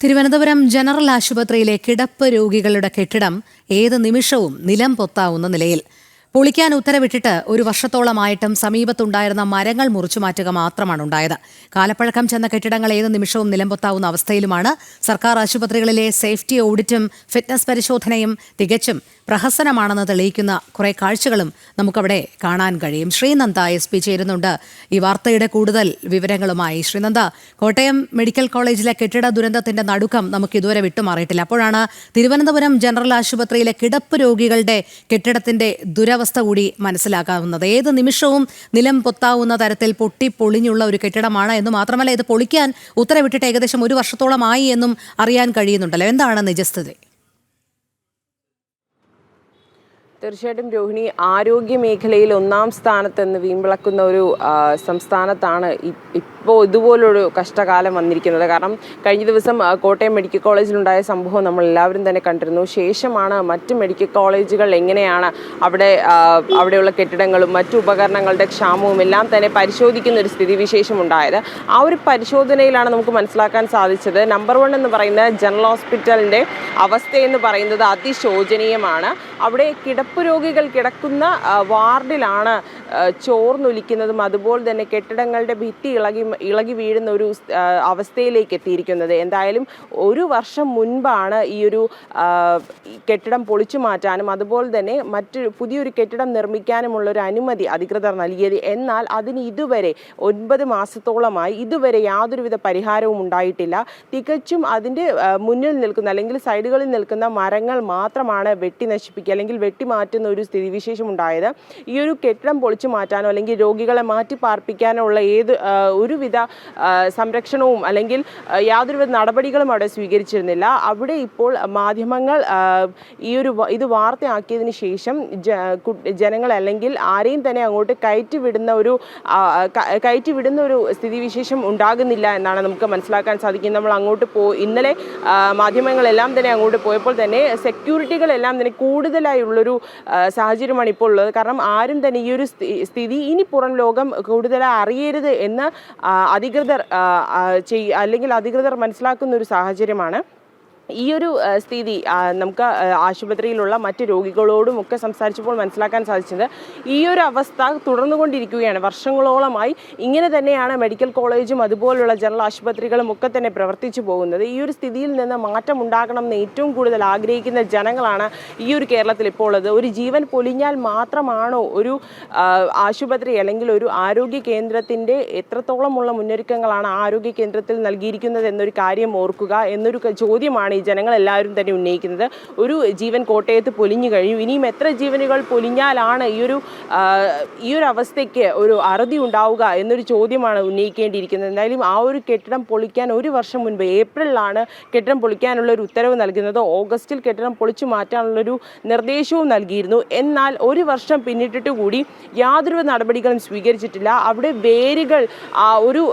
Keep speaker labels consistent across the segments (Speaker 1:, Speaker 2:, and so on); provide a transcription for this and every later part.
Speaker 1: Thiruvananthapuram general ആശുപത്രിയിലെ കിടപ്പ് രോഗികളുടെ കെട്ടിടം ഏത് നിമിഷവും നിലം പൊത്താവുന്ന നിലയിൽ. പൊളിക്കാൻ ഉത്തരവിട്ടിട്ട് ഒരു വർഷത്തോളമായിട്ടും സമീപത്തുണ്ടായിരുന്ന മരങ്ങൾ മുറിച്ചുമാറ്റുക മാത്രമാണ് ഉണ്ടായത്. കാലപ്പഴക്കം ചെന്ന കെട്ടിടങ്ങൾ ഏത് നിമിഷവും നിലംപൊത്താവുന്ന അവസ്ഥയിലുമാണ്. സർക്കാർ ആശുപത്രികളിലെ സേഫ്റ്റി ഓഡിറ്റും ഫിറ്റ്നസ് പരിശോധനയും തികച്ചും പ്രഹസനമാണെന്ന് തെളിയിക്കുന്ന കുറെ കാഴ്ചകളും നമുക്കവിടെ കാണാൻ കഴിയും. ശ്രീനന്ദ SP ചേരുന്നുണ്ട് ഈ വാർത്തയുടെ കൂടുതൽ വിവരങ്ങളുമായി. ശ്രീനന്ദ, കോട്ടയം മെഡിക്കൽ കോളേജിലെ കെട്ടിട ദുരന്തത്തിന്റെ നടുക്കം നമുക്ക് ഇതുവരെ വിട്ടുമാറിയിട്ടില്ല. അപ്പോഴാണ് തിരുവനന്തപുരം ജനറൽ ആശുപത്രിയിലെ കിടപ്പ് രോഗികളുടെ കെട്ടിടത്തിന്റെ ദുരവസ്ഥ കൂടി മനസ്സിലാക്കാവുന്നത്. ഏത് നിമിഷവും നിലം പൊത്താവുന്ന തരത്തിൽ പൊട്ടിപ്പൊളിഞ്ഞുള്ള ഒരു കെട്ടിടമാണ് എന്ന് മാത്രമല്ല, ഇത് പൊളിക്കാൻ ഉത്തരവിട്ടിട്ട് ഏകദേശം ഒരു വർഷത്തോളമായി എന്നും അറിയാൻ കഴിയുന്നുണ്ടല്ലോ. എന്താണ് നിജസ്ഥിതി?
Speaker 2: തീർച്ചയായിട്ടും രോഹിണി, ആരോഗ്യ മേഖലയിൽ ഒന്നാം സ്ഥാനത്തെന്ന് വീമ്പിളക്കുന്ന ഒരു സംസ്ഥാനത്താണ് ഇപ്പോൾ ഇതുപോലൊരു കഷ്ടകാലം വന്നിരിക്കുന്നത്. കാരണം കഴിഞ്ഞ ദിവസം കോട്ടയം മെഡിക്കൽ കോളേജിലുണ്ടായ സംഭവം നമ്മൾ എല്ലാവരും തന്നെ കണ്ടിരുന്നു. ശേഷമാണ് മറ്റ് മെഡിക്കൽ കോളേജുകൾ എങ്ങനെയാണ് അവിടെയുള്ള കെട്ടിടങ്ങളും മറ്റു ഉപകരണങ്ങളുടെ ക്ഷാമവും എല്ലാം തന്നെ പരിശോധിക്കുന്ന ഒരു സ്ഥിതിവിശേഷം ഉണ്ടായത്. ആ ഒരു പരിശോധനയിലാണ് നമുക്ക് മനസ്സിലാക്കാൻ സാധിച്ചത്. നമ്പർ 1 എന്ന് പറയുന്നത് ജനറൽ ഹോസ്പിറ്റലിൻ്റെ അവസ്ഥയെന്ന് പറയുന്നത് അതിശോചനീയമാണ്. അവിടെ കിടപ്പ് രോഗികൾ കിടക്കുന്ന വാർഡിലാണ് ചോർന്നൊലിക്കുന്നതും അതുപോലെ തന്നെ കെട്ടിടങ്ങളുടെ ഭിത്തി ഇളകി വീഴുന്ന ഒരു അവസ്ഥയിലേക്ക് എത്തിയിരിക്കുന്നത്. എന്തായാലും ഒരു വർഷം മുൻപാണ് ഈ ഒരു കെട്ടിടം പൊളിച്ചു മാറ്റാനും അതുപോലെ തന്നെ പുതിയൊരു കെട്ടിടം നിർമ്മിക്കാനുമുള്ളൊരു അനുമതി അധികൃതർ നൽകിയത്. എന്നാൽ അതിന് ഇതുവരെ 9 മാസത്തോളമായി ഇതുവരെ യാതൊരുവിധ പരിഹാരവും ഉണ്ടായിട്ടില്ല. തികച്ചും അതിൻ്റെ മുന്നിൽ നിൽക്കുന്ന അല്ലെങ്കിൽ സൈഡുകളിൽ നിൽക്കുന്ന മരങ്ങൾ മാത്രമാണ് വെട്ടി നശിപ്പിക്കുക അല്ലെങ്കിൽ വെട്ടിമാറ്റുന്ന ഒരു സ്ഥിതിവിശേഷം ഉണ്ടായത്. ഈ ഒരു കെട്ടിടം പൊളിച്ചു മാറ്റാനോ അല്ലെങ്കിൽ രോഗികളെ മാറ്റി പാർപ്പിക്കാനോ ഉള്ള ഒരുവിധ സംരക്ഷണവും അല്ലെങ്കിൽ യാതൊരുവിധ നടപടികളും അവിടെ സ്വീകരിച്ചിരുന്നില്ല. അവിടെ ഇപ്പോൾ മാധ്യമങ്ങൾ ഇത് വാർത്തയാക്കിയതിന് ശേഷം ജനങ്ങൾ അല്ലെങ്കിൽ ആരെയും തന്നെ അങ്ങോട്ട് കയറ്റിവിടുന്ന ഒരു സ്ഥിതിവിശേഷം ഉണ്ടാകുന്നില്ല എന്നാണ് നമുക്ക് മനസ്സിലാക്കാൻ സാധിക്കുന്നത്. നമ്മൾ അങ്ങോട്ട് ഇന്നലെ മാധ്യമങ്ങളെല്ലാം തന്നെ അങ്ങോട്ട് പോയപ്പോൾ തന്നെ സെക്യൂരിറ്റികളെല്ലാം തന്നെ കൂടുതലായുള്ളൊരു സാഹചര്യമാണ് ഇപ്പോൾ ഉള്ളത്. കാരണം ആരും തന്നെ ഈ ഒരു സ്ഥിതി ഇനി പുറം ലോകം കൂടുതലായി അറിയരുത് എന്ന് അധികൃതർ മനസ്സിലാക്കുന്ന ഒരു സാഹചര്യമാണ്. ഈ ഒരു സ്ഥിതി നമുക്ക് ആശുപത്രിയിലുള്ള മറ്റ് രോഗികളോടും ഒക്കെ സംസാരിച്ചപ്പോൾ മനസ്സിലാക്കാൻ സാധിച്ചത് ഈ ഒരു അവസ്ഥ തുടർന്നുകൊണ്ടിരിക്കുകയാണ്. വർഷങ്ങളോളമായി ഇങ്ങനെ തന്നെയാണ് മെഡിക്കൽ കോളേജും അതുപോലുള്ള ജനറൽ ആശുപത്രികളും ഒക്കെ തന്നെ പ്രവർത്തിച്ചു പോകുന്നത്. ഈ ഒരു സ്ഥിതിയിൽ നിന്ന് മാറ്റം ഉണ്ടാകണം എന്ന് ഏറ്റവും കൂടുതൽ ആഗ്രഹിക്കുന്ന ജനങ്ങളാണ് ഈ ഒരു കേരളത്തിൽ ഇപ്പോൾ ഉള്ളത്. ഒരു ജീവൻ പൊലിഞ്ഞാൽ മാത്രമാണോ ഒരു ആശുപത്രി അല്ലെങ്കിൽ ഒരു ആരോഗ്യ കേന്ദ്രത്തിൻ്റെ എത്രത്തോളമുള്ള മുന്നൊരുക്കങ്ങളാണ് ആരോഗ്യ കേന്ദ്രത്തിൽ നൽകിയിരിക്കുന്നത് എന്നൊരു കാര്യം ഓർക്കുക എന്നൊരു ചോദ്യമാണ് ഈ ജനങ്ങളെല്ലാവരും തന്നെ ഉന്നയിക്കുന്നത്. ഒരു ജീവൻ കോട്ടയത്ത് പൊലിഞ്ഞു കഴിഞ്ഞു, ഇനിയും എത്ര ജീവനുകൾ പൊലിഞ്ഞാലാണ് ഈ ഒരു അവസ്ഥയ്ക്ക് ഒരു അറുതി ഉണ്ടാവുക എന്നൊരു ചോദ്യമാണ് ഉന്നയിക്കേണ്ടിയിരിക്കുന്നത്. എന്തായാലും ആ ഒരു കെട്ടിടം പൊളിക്കാൻ ഒരു വർഷം മുൻപ് ഏപ്രിലാണ് കെട്ടിടം പൊളിക്കാനുള്ള ഒരു ഉത്തരവ് നൽകുന്നത്. ഓഗസ്റ്റിൽ കെട്ടിടം പൊളിച്ചു മാറ്റാനുള്ളൊരു നിർദ്ദേശവും നൽകിയിരുന്നു. എന്നാൽ ഒരു വർഷം പിന്നിട്ടിട്ട് കൂടി യാതൊരു നടപടികളും സ്വീകരിച്ചിട്ടില്ല. അവിടെ വേരുകൾ ഒരു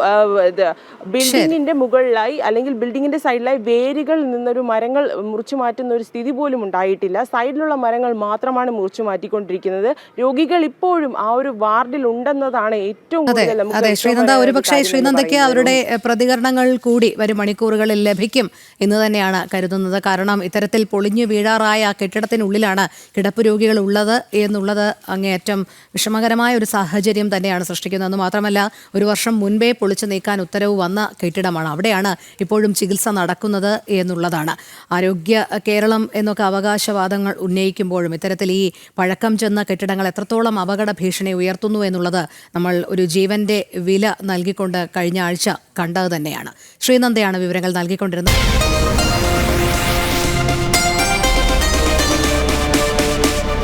Speaker 2: ബിൽഡിങ്ങിന്റെ മുകളിലായി അല്ലെങ്കിൽ ബിൽഡിങ്ങിന്റെ സൈഡിലായി വേരുകൾ നിന്നൊരു മരങ്ങൾ മുറിച്ചു മാറ്റുന്ന ഒരു സ്ഥിതി പോലും ഉണ്ടായിട്ടില്ല. സൈഡിലുള്ള മരങ്ങൾ മാത്രമാണ് മുറിച്ചു മാറ്റിക്കൊണ്ടിരിക്കുന്നത്. രോഗികൾ ഇപ്പോഴും ആ ഒരു വാർഡിൽ ഉണ്ടെന്നതാണ് ഏറ്റവും കൂടുതൽ.
Speaker 1: ശ്രീനന്ദ, ഒരുപക്ഷെ ശ്രീനന്ദയ്ക്ക് അവരുടെ പ്രതികരണങ്ങൾ കൂടി വരും മണിക്കൂറുകളിൽ ലഭിക്കും എന്ന് തന്നെയാണ് കരുതുന്നത്. കാരണം ഇത്തരത്തിൽ പൊളിഞ്ഞു വീഴാറായ ആ കെട്ടിടത്തിനുള്ളിലാണ് കിടപ്പ് രോഗികൾ ഉള്ളത് എന്നുള്ളത് അങ്ങേയറ്റം വിഷമകരമായ ഒരു സാഹചര്യം തന്നെയാണ് സൃഷ്ടിക്കുന്നത്. മാത്രമല്ല, ഒരു വർഷം മുൻപേ പൊളിച്ചു നീക്കാൻ ഉത്തരവ് വന്ന കെട്ടിടമാണ്. അവിടെയാണ് ഇപ്പോഴും ചികിത്സ നടക്കുന്നത് എന്നുള്ളതാണ്. ആരോഗ്യ കേരളം എന്നൊക്കെ അവകാശവാദങ്ങൾ ഉന്നയിക്കുമ്പോഴും ഇത്തരത്തിൽ ഈ പഴക്കം ചെന്ന കെട്ടിടങ്ങൾ എത്രത്തോളം അപകട ഭീഷണി ഉയർത്തുന്നു എന്നുള്ളത് നമ്മൾ ഒരു ജീവന്റെ വില നൽകിക്കൊണ്ട് കഴിഞ്ഞ ആഴ്ച കണ്ടത് തന്നെയാണ്. ശ്രീനന്ദയാണ് വിവരങ്ങൾ നൽകിക്കൊണ്ടിരുന്നത്.